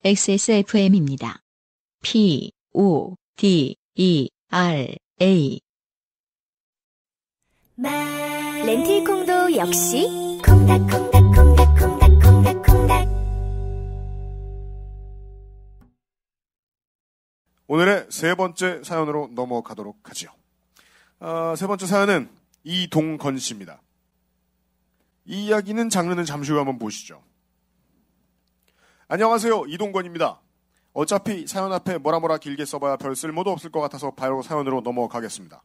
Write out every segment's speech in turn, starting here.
XSFM입니다. PODERA 렌틸콩도 역시 콩닥콩닥콩닥콩닥콩닥콩닥. 오늘의 세 번째 사연으로 넘어가도록 하지요. 세 번째 사연은 이동건 씨입니다. 이 이야기는 장르는 잠시 후에 한번 보시죠. 안녕하세요. 이동건입니다. 어차피 사연 앞에 뭐라 길게 써봐야 별 쓸모도 없을 것 같아서 바로 사연으로 넘어가겠습니다.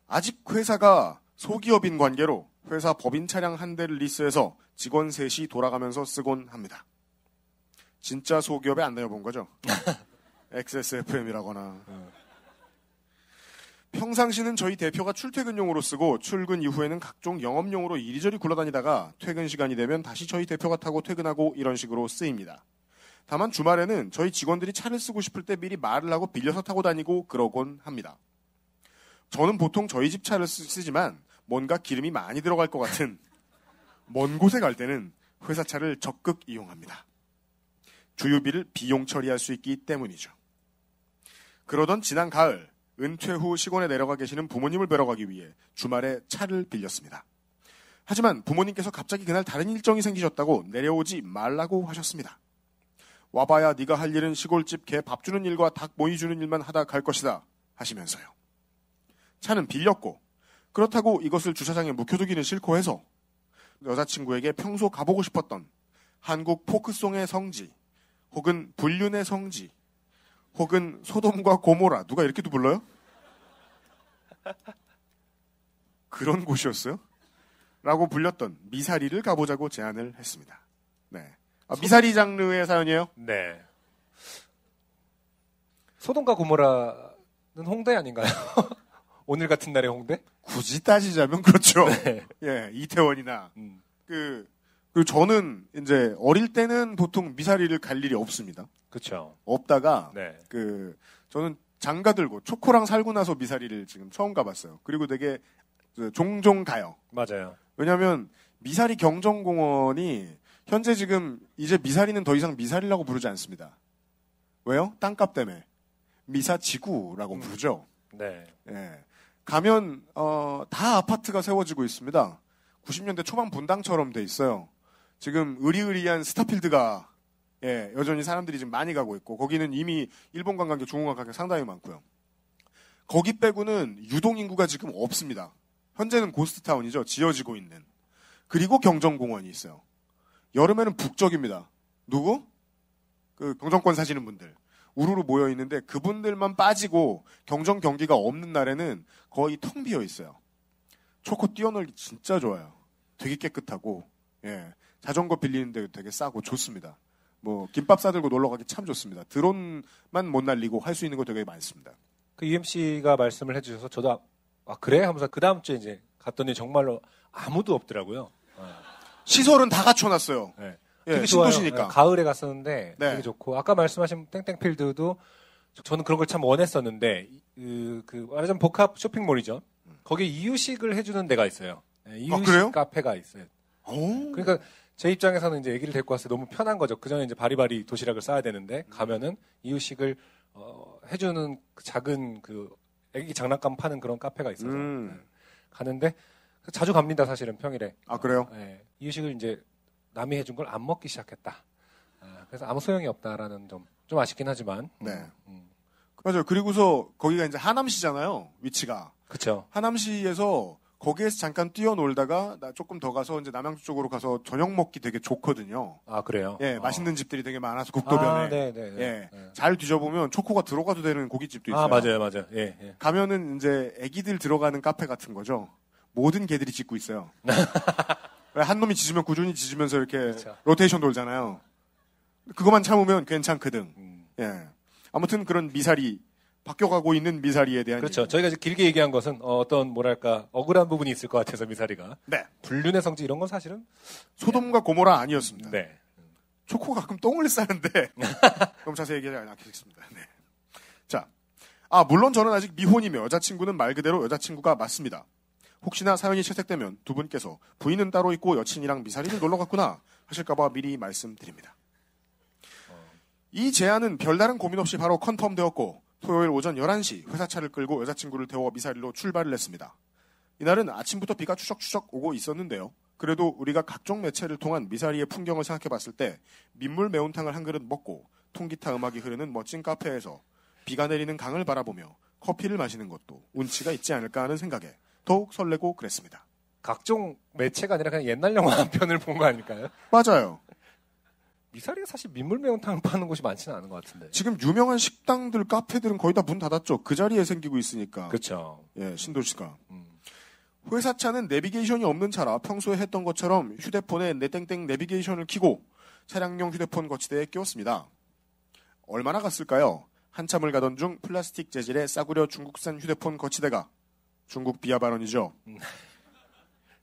아직 회사가 소기업인 관계로 회사 법인 차량 한 대를 리스해서 직원 셋이 돌아가면서 쓰곤 합니다. 진짜 소기업에 안 다녀본 거죠? XSFM이라거나. 평상시는 저희 대표가 출퇴근용으로 쓰고 출근 이후에는 각종 영업용으로 이리저리 굴러다니다가 퇴근 시간이 되면 다시 저희 대표가 타고 퇴근하고 이런 식으로 쓰입니다. 다만 주말에는 저희 직원들이 차를 쓰고 싶을 때 미리 말을 하고 빌려서 타고 다니고 그러곤 합니다. 저는 보통 저희 집 차를 쓰지만 뭔가 기름이 많이 들어갈 것 같은 먼 곳에 갈 때는 회사 차를 적극 이용합니다. 주유비를 비용 처리할 수 있기 때문이죠. 그러던 지난 가을 은퇴 후 시골에 내려가 계시는 부모님을 뵈러 가기 위해 주말에 차를 빌렸습니다. 하지만 부모님께서 갑자기 그날 다른 일정이 생기셨다고 내려오지 말라고 하셨습니다. 와봐야 네가 할 일은 시골집 개 밥 주는 일과 닭 모이 주는 일만 하다 갈 것이다 하시면서요. 차는 빌렸고 그렇다고 이것을 주차장에 묵혀두기는 싫고 해서 여자친구에게 평소 가보고 싶었던 한국 포크송의 성지 혹은 불륜의 성지 혹은 소돔과 고모라 누가 이렇게도 불러요? 그런 곳이었어요? 라고 불렸던 미사리를 가보자고 제안을 했습니다. 네. 미사리 장르의 사연이에요? 네. 소돔과 고모라는 홍대 아닌가요? 오늘 같은 날의 홍대? 굳이 따지자면 그렇죠. 네. 예, 이태원이나 그리고 저는 이제 어릴 때는 보통 미사리를 갈 일이 없습니다. 그렇죠. 없다가 네. 저는 장가 들고 초코랑 살고 나서 미사리를 지금 처음 가봤어요. 그리고 되게 종종 가요. 맞아요. 왜냐하면 미사리 경정공원이 현재 지금 이제 미사리는 더 이상 미사리라고 부르지 않습니다. 왜요? 땅값 때문에 미사지구라고 부르죠. 네. 예. 가면 다 아파트가 세워지고 있습니다. 90년대 초반 분당처럼 돼 있어요. 지금 의리의리한 스타필드가 여전히 사람들이 지금 많이 가고 있고 거기는 이미 일본 관광객, 중국 관광객 상당히 많고요. 거기 빼고는 유동 인구가 지금 없습니다. 현재는 고스트타운이죠. 지어지고 있는. 그리고 경정공원이 있어요. 여름에는 북적입니다. 누구? 그 경정권 사시는 분들. 우르르 모여 있는데 그분들만 빠지고 경정 경기가 없는 날에는 거의 텅 비어 있어요. 초코 뛰어놀기 진짜 좋아요. 되게 깨끗하고 자전거 빌리는데 되게 싸고 좋습니다. 뭐 김밥 싸들고 놀러 가기 참 좋습니다. 드론만 못 날리고 할 수 있는 거 되게 많습니다. 그 UMC가 말씀을 해주셔서 저도 그래 하면서 그 다음 주에 이제 갔더니 정말로 아무도 없더라고요. 시설은 다 갖춰놨어요. 네. 되게 신도시니까. 가을에 갔었는데 네. 되게 좋고 아까 말씀하신 땡땡필드도 저는 그런 걸 참 원했었는데 말하자면 복합 쇼핑몰이죠. 거기에 이유식을 해주는 데가 있어요. 이유식 그래요? 카페가 있어요. 그러니까 제 입장에서는 이제 아기를 데리고 왔을 때 너무 편한 거죠. 그 전에 이제 바리바리 도시락을 싸야 되는데 가면은 이유식을 해주는 작은 아기 장난감 파는 그런 카페가 있어서 가는데 자주 갑니다. 사실은 평일에. 그래요? 네. 이유식을 이제 남이 해준 걸 안 먹기 시작했다. 그래서 아무 소용이 없다라는 좀 아쉽긴 하지만. 네. 맞아요. 그리고서 거기가 이제 하남시잖아요. 위치가. 그렇죠. 하남시에서 거기에서 잠깐 뛰어놀다가 조금 더 가서 이제 남양주 쪽으로 가서 저녁 먹기 되게 좋거든요. 그래요? 맛있는 집들이 되게 많아서 국도변에. 네. 잘 뒤져보면 초코가 들어가도 되는 고깃집도 있어요. 맞아요. 예. 가면은 이제 애기들 들어가는 카페 같은 거죠. 모든 개들이 짖고 있어요. 한 놈이 짖으면 꾸준히 짖으면서 이렇게 그렇죠. 로테이션 돌잖아요. 그것만 참으면 괜찮거든. 아무튼 그런 미사리, 바뀌어가고 있는 미사리에 대한. 그렇죠. 저희가 이제 길게 얘기한 것은 어떤 억울한 부분이 있을 것 같아서 미사리가. 네. 불륜의 성지 이런 건 사실은 소돔과 고모라 아니었습니다. 네. 초코가 가끔 똥을 싸는데 너무 자세히 얘기하지 않겠습니다. 네. 자, 물론 저는 아직 미혼이며 여자친구는 말 그대로 여자친구가 맞습니다. 혹시나 사연이 채택되면 두 분께서 부인은 따로 있고 여친이랑 미사리를 놀러 갔구나 하실까봐 미리 말씀드립니다. 이 제안은 별다른 고민 없이 바로 컨펌되었고 토요일 오전 11시 회사차를 끌고 여자친구를 태워 미사리로 출발을 했습니다. 이날은 아침부터 비가 추적추적 오고 있었는데요. 그래도 우리가 각종 매체를 통한 미사리의 풍경을 생각해봤을 때 민물 매운탕을 한 그릇 먹고 통기타 음악이 흐르는 멋진 카페에서 비가 내리는 강을 바라보며 커피를 마시는 것도 운치가 있지 않을까 하는 생각에 더욱 설레고 그랬습니다. 각종 매체가 아니라 그냥 옛날 영화 한 편을 본 거 아닐까요? 맞아요. 미사리가 사실 민물 매운탕을 파는 곳이 많지는 않은 것 같은데. 지금 유명한 식당들, 카페들은 거의 다 문 닫았죠. 그 자리에 생기고 있으니까. 그렇죠. 예, 신도시가. 회사차는 내비게이션이 없는 차라 평소에 했던 것처럼 휴대폰에 내땡땡 내비게이션을 켜고 차량용 휴대폰 거치대에 끼웠습니다. 얼마나 갔을까요? 한참을 가던 중 플라스틱 재질의 싸구려 중국산 휴대폰 거치대가 중국 비하 발언이죠.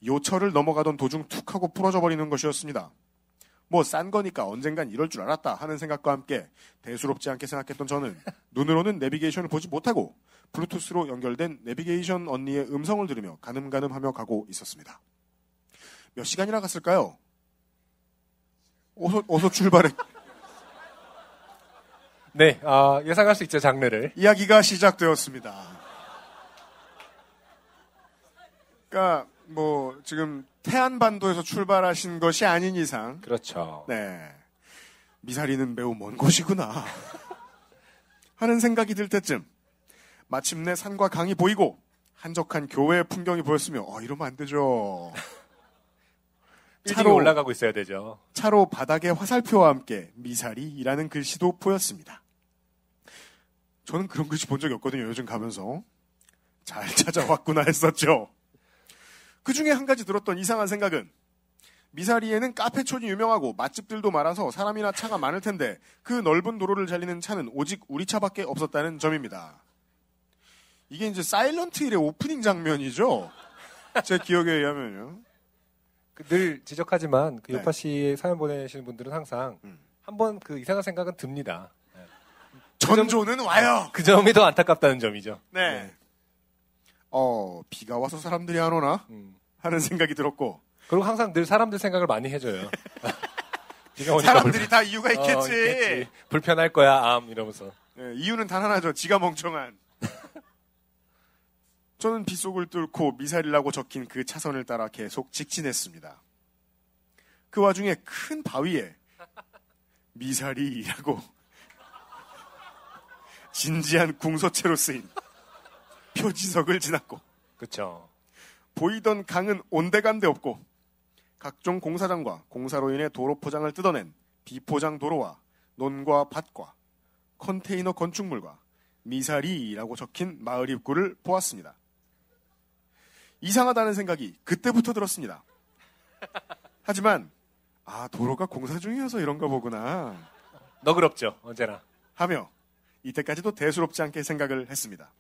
요철을 넘어가던 도중 툭 하고 부러져 버리는 것이었습니다. 뭐 싼 거니까 언젠간 이럴 줄 알았다 하는 생각과 함께 대수롭지 않게 생각했던 저는 눈으로는 내비게이션을 보지 못하고 블루투스로 연결된 내비게이션 언니의 음성을 들으며 가늠가늠하며 가고 있었습니다. 몇 시간이나 갔을까요? 어서 출발해. 네, 예상할 수 있죠, 장르를. 이야기가 시작되었습니다. 그러니까 뭐 지금 태안반도에서 출발하신 것이 아닌 이상, 그렇죠. 네, 미사리는 매우 먼 곳이구나 하는 생각이 들 때쯤 마침내 산과 강이 보이고 한적한 교외의 풍경이 보였으며 이러면 안 되죠. 차로 올라가고 있어야 되죠. 차로 바닥에 화살표와 함께 미사리라는 글씨도 보였습니다. 저는 그런 글씨 본 적이 없거든요. 요즘 가면서 잘 찾아왔구나 했었죠. 그 중에 한 가지 들었던 이상한 생각은 미사리에는 카페촌이 유명하고 맛집들도 많아서 사람이나 차가 많을 텐데 그 넓은 도로를 달리는 차는 오직 우리 차밖에 없었다는 점입니다. 이게 이제 사일런트 힐의 오프닝 장면이죠. 제 기억에 의하면요. 늘 지적하지만 그 네. 요파 씨의 사연 보내시는 분들은 항상 한번 그 이상한 생각은 듭니다. 전조는 와요. 그 점이 더 안타깝다는 점이죠. 네. 비가 와서 사람들이 안 오나? 하는 생각이 들었고. 그리고 항상 늘 사람들 생각을 많이 해줘요. 비가 오니까 사람들이 다 이유가 있겠지. 있겠지. 불편할 거야, 이러면서. 네, 이유는 단 하나죠. 지가 멍청한. 저는 빗속을 뚫고 미사리라고 적힌 그 차선을 따라 계속 직진했습니다. 그 와중에 큰 바위에 미사리라고 진지한 궁서체로 쓰인 표지석을 지났고, 그렇죠. 보이던 강은 온데간데 없고 각종 공사장과 공사로 인해 도로 포장을 뜯어낸 비포장 도로와 논과 밭과 컨테이너 건축물과 미사리라고 적힌 마을 입구를 보았습니다. 이상하다는 생각이 그때부터 들었습니다. 하지만 도로가 공사 중이어서 이런가 보구나 너그럽죠, 언제나. 하며 이때까지도 대수롭지 않게 생각을 했습니다.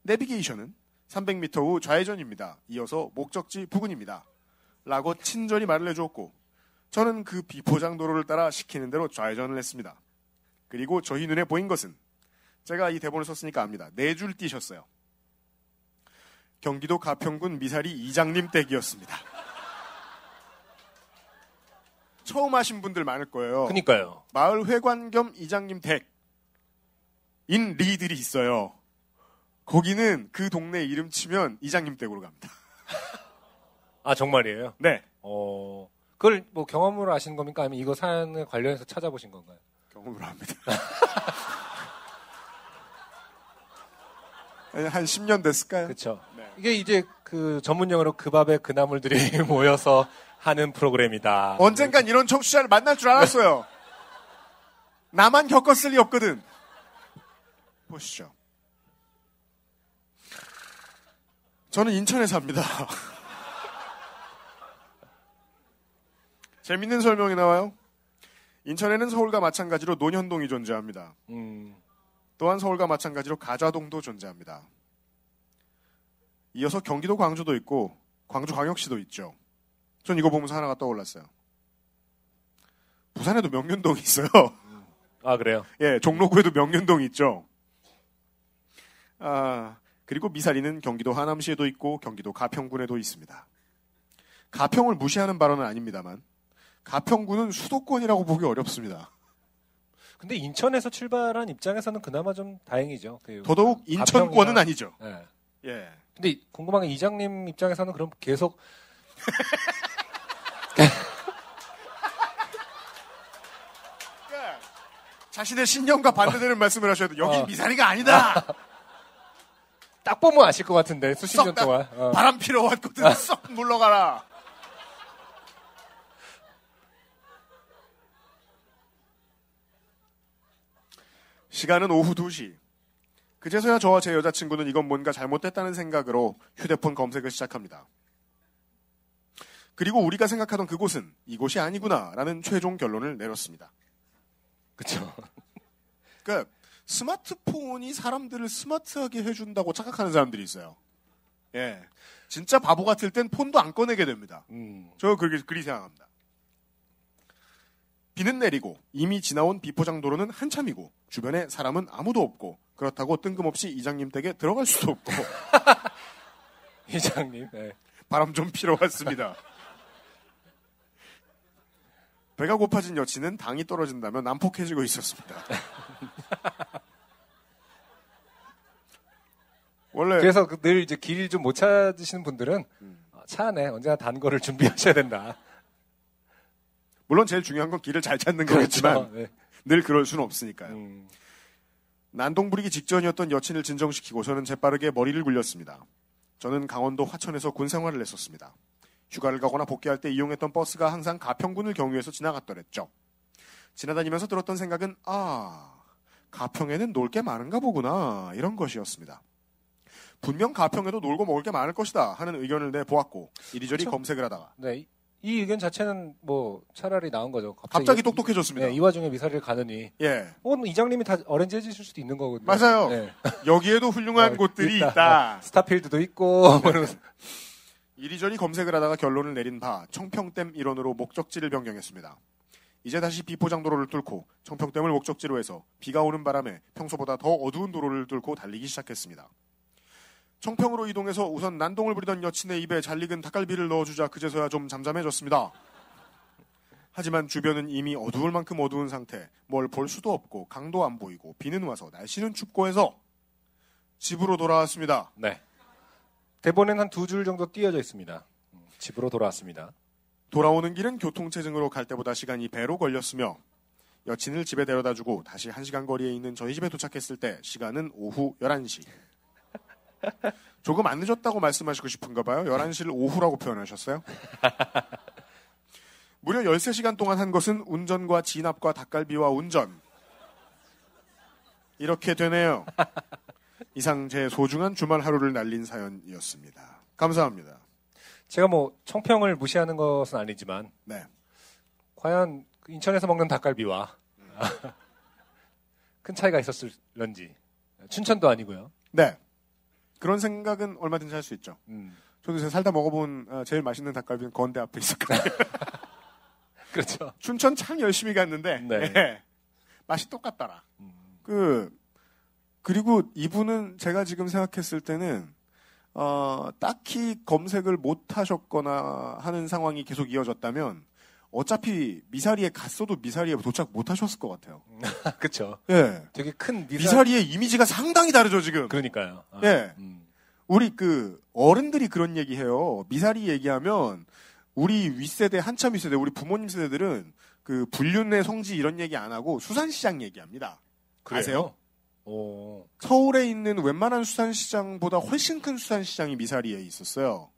내비게이션은 300m 후 좌회전입니다. 이어서 목적지 부근입니다. 라고 친절히 말을 해주었고 저는 그 비포장 도로를 따라 시키는 대로 좌회전을 했습니다. 그리고 저희 눈에 보인 것은 제가 이 대본을 썼으니까 압니다. 4줄 띄셨어요. 경기도 가평군 미사리 이장님 댁이었습니다. 처음 하신 분들 많을 거예요. 그니까요. 마을 회관 겸 이장님 댁인 리들이 있어요. 거기는 그 동네 이름 치면 이장님 댁으로 갑니다. 정말이에요? 네. 그걸 뭐 경험으로 아시는 겁니까? 아니면 이거 사연에 관련해서 찾아보신 건가요? 경험으로 합니다. 한 10년 됐을까요? 그렇죠. 네. 이게 이제 그 전문 용어로 그 밥에 그 나물들이 모여서 하는 프로그램이다. 언젠간 이런 청취자를 만날 줄 알았어요. 나만 겪었을 리 없거든. 보시죠. 저는 인천에 삽니다. 재밌는 설명이 나와요. 인천에는 서울과 마찬가지로 논현동이 존재합니다. 또한 서울과 마찬가지로 가좌동도 존재합니다. 이어서 경기도 광주도 있고 광주광역시도 있죠. 전 이거 보면서 하나가 떠올랐어요. 부산에도 명륜동이 있어요. 그래요? 예, 종로구에도 명륜동이 있죠. 그리고 미사리는 경기도 하남시에도 있고 경기도 가평군에도 있습니다. 가평을 무시하는 발언은 아닙니다만 가평군은 수도권이라고 보기 어렵습니다. 근데 인천에서 출발한 입장에서는 그나마 좀 다행이죠. 더더욱 인천권은 아니죠. 예. 예. 근데 궁금한 게 이장님 입장에서는 그럼 계속 자신의 신념과 반대되는 말씀을 하셔야 돼. 여기 미사리가 아니다. 딱 보면 아실 것 같은데 수십 년 동안 바람 피러 왔거든. 썩 물러가라. 시간은 오후 2시. 그제서야 저와 제 여자친구는 이건 뭔가 잘못됐다는 생각으로 휴대폰 검색을 시작합니다. 그리고 우리가 생각하던 그곳은 이곳이 아니구나라는 최종 결론을 내렸습니다. 그렇죠. 그러니까 스마트폰이 사람들을 스마트하게 해준다고 착각하는 사람들이 있어요. 예, 진짜 바보 같을 땐 폰도 안 꺼내게 됩니다. 저 그리 생각합니다. 비는 내리고 이미 지나온 비포장도로는 한참이고 주변에 사람은 아무도 없고 그렇다고 뜬금없이 이장님 댁에 들어갈 수도 없고 이장님 네. 바람 좀 피러 왔습니다. 배가 고파진 여친은 당이 떨어진다며 난폭해지고 있었습니다. 원래 그래서 늘 이제 길 좀 못 찾으시는 분들은 차 안에 언제나 단 거를 준비하셔야 된다. 물론 제일 중요한 건 길을 잘 찾는 그렇죠. 거겠지만 네. 늘 그럴 수는 없으니까요. 난동 부리기 직전이었던 여친을 진정시키고 저는 재빠르게 머리를 굴렸습니다. 저는 강원도 화천에서 군 생활을 했었습니다. 휴가를 가거나 복귀할 때 이용했던 버스가 항상 가평군을 경유해서 지나갔더랬죠. 지나다니면서 들었던 생각은 가평에는 놀 게 많은가 보구나 이런 것이었습니다. 분명 가평에도 놀고 먹을 게 많을 것이다 하는 의견을 내보았고 이리저리 그렇죠. 검색을 하다가 네, 이 의견 자체는 뭐 차라리 나은 거죠. 갑자기 똑똑해졌습니다. 이 와중에 미사리를 가느니 예. 이장님이 다 어렌지 해주실 수도 있는 거거든요. 맞아요. 네. 여기에도 훌륭한 곳들이 있다. 스타필드도 있고 이리저리 검색을 하다가 결론을 내린 바 청평댐 일원으로 목적지를 변경했습니다. 이제 다시 비포장도로를 뚫고 청평댐을 목적지로 해서 비가 오는 바람에 평소보다 더 어두운 도로를 뚫고 달리기 시작했습니다. 청평으로 이동해서 우선 난동을 부리던 여친의 입에 잘 익은 닭갈비를 넣어주자 그제서야 좀 잠잠해졌습니다. 하지만 주변은 이미 어두울 만큼 어두운 상태, 뭘 볼 수도 없고 강도 안 보이고 비는 와서 날씨는 춥고 해서 집으로 돌아왔습니다. 네. 대본엔 한 2줄 정도 띄어져 있습니다. 집으로 돌아왔습니다. 돌아오는 길은 교통체증으로 갈 때보다 시간이 배로 걸렸으며 여친을 집에 데려다주고 다시 1시간 거리에 있는 저희 집에 도착했을 때 시간은 오후 11시. 조금 안 늦었다고 말씀하시고 싶은가 봐요. 11시를 오후라고 표현하셨어요. 무려 13시간 동안 한 것은 운전과 진압과 닭갈비와 운전. 이렇게 되네요. 이상 제 소중한 주말 하루를 날린 사연이었습니다. 감사합니다. 제가 뭐 청평을 무시하는 것은 아니지만 네. 과연 인천에서 먹는 닭갈비와 큰 차이가 있었을런지. 춘천도 아니고요. 네. 그런 생각은 얼마든지 할 수 있죠. 저도 제가 살다 먹어본 제일 맛있는 닭갈비는 건대 앞에 있었거든요. 그렇죠. 춘천 참 열심히 갔는데 네. 네. 맛이 똑같더라. 그리고 이분은 제가 지금 생각했을 때는 딱히 검색을 못 하셨거나 하는 상황이 계속 이어졌다면 어차피 미사리에 갔어도 미사리에 도착 못 하셨을 것 같아요. 그렇죠. 예. 되게 큰 미사리의 이미지가 상당히 다르죠 지금. 그러니까요. 예. 우리 어른들이 그런 얘기해요. 미사리 얘기하면 우리 윗세대 한참 윗세대 우리 부모님 세대들은 불륜의 성지 이런 얘기 안 하고 수산시장 얘기합니다. 그래요? 아세요? 오. 서울에 있는 웬만한 수산시장보다 훨씬 큰 수산시장이 미사리에 있었어요.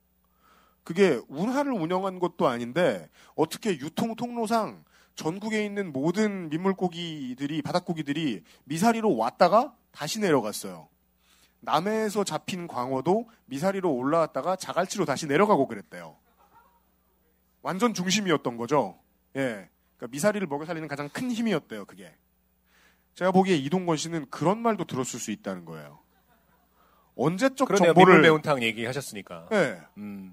그게 운하를 운영한 것도 아닌데 어떻게 유통 통로상 전국에 있는 모든 민물고기들이 바닷고기들이 미사리로 왔다가 다시 내려갔어요. 남해에서 잡힌 광어도 미사리로 올라왔다가 자갈치로 다시 내려가고 그랬대요. 완전 중심이었던 거죠. 예, 그러니까 미사리를 먹여 살리는 가장 큰 힘이었대요. 그게. 제가 보기에 이동건 씨는 그런 말도 들었을 수 있다는 거예요. 언제적 그러네요. 정보를 매운탕 얘기하셨으니까. 네.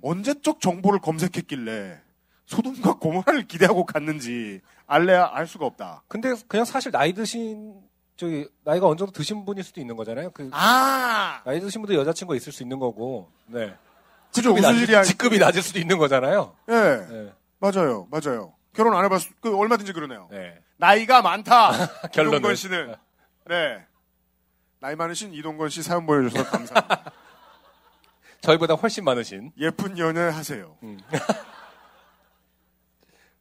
언제적 정보를 검색했길래 소돔과 고모라를 기대하고 갔는지 알래야 알 수가 없다. 근데 그냥 사실 나이가 어느 정도 드신 분일 수도 있는 거잖아요. 나이 드신 분도 여자친구가 있을 수 있는 거고. 네. 그죠. 우수질이 직급이 낮을 수도 있는 거잖아요. 네. 네. 맞아요. 결혼 안 해봤 얼마든지 그러네요. 네. 나이가 많다. 결론은. 이동건 씨는. 네. 나이 많으신 이동건 씨 사연 보내주셔서 감사합니다. 저희보다 훨씬 많으신. 예쁜 연애 하세요.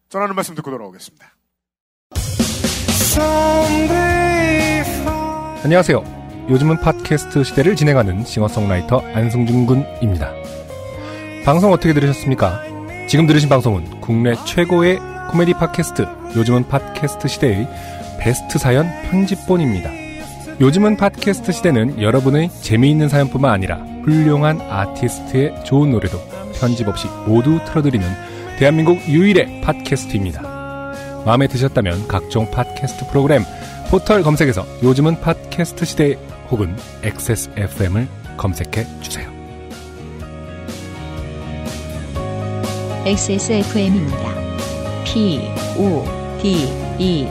전하는 말씀 듣고 돌아오겠습니다. 안녕하세요. 요즘은 팟캐스트 시대를 진행하는 싱어송라이터 안승준 군입니다. 방송 어떻게 들으셨습니까? 지금 들으신 방송은 국내 최고의 코미디 팟캐스트 요즘은 팟캐스트 시대의 베스트 사연 편집본입니다. 요즘은 팟캐스트 시대는 여러분의 재미있는 사연뿐만 아니라 훌륭한 아티스트의 좋은 노래도 편집 없이 모두 틀어드리는 대한민국 유일의 팟캐스트입니다. 마음에 드셨다면 각종 팟캐스트 프로그램 포털 검색에서 요즘은 팟캐스트 시대 혹은 XSFM을 검색해 주세요. XSFM입니다. PODERA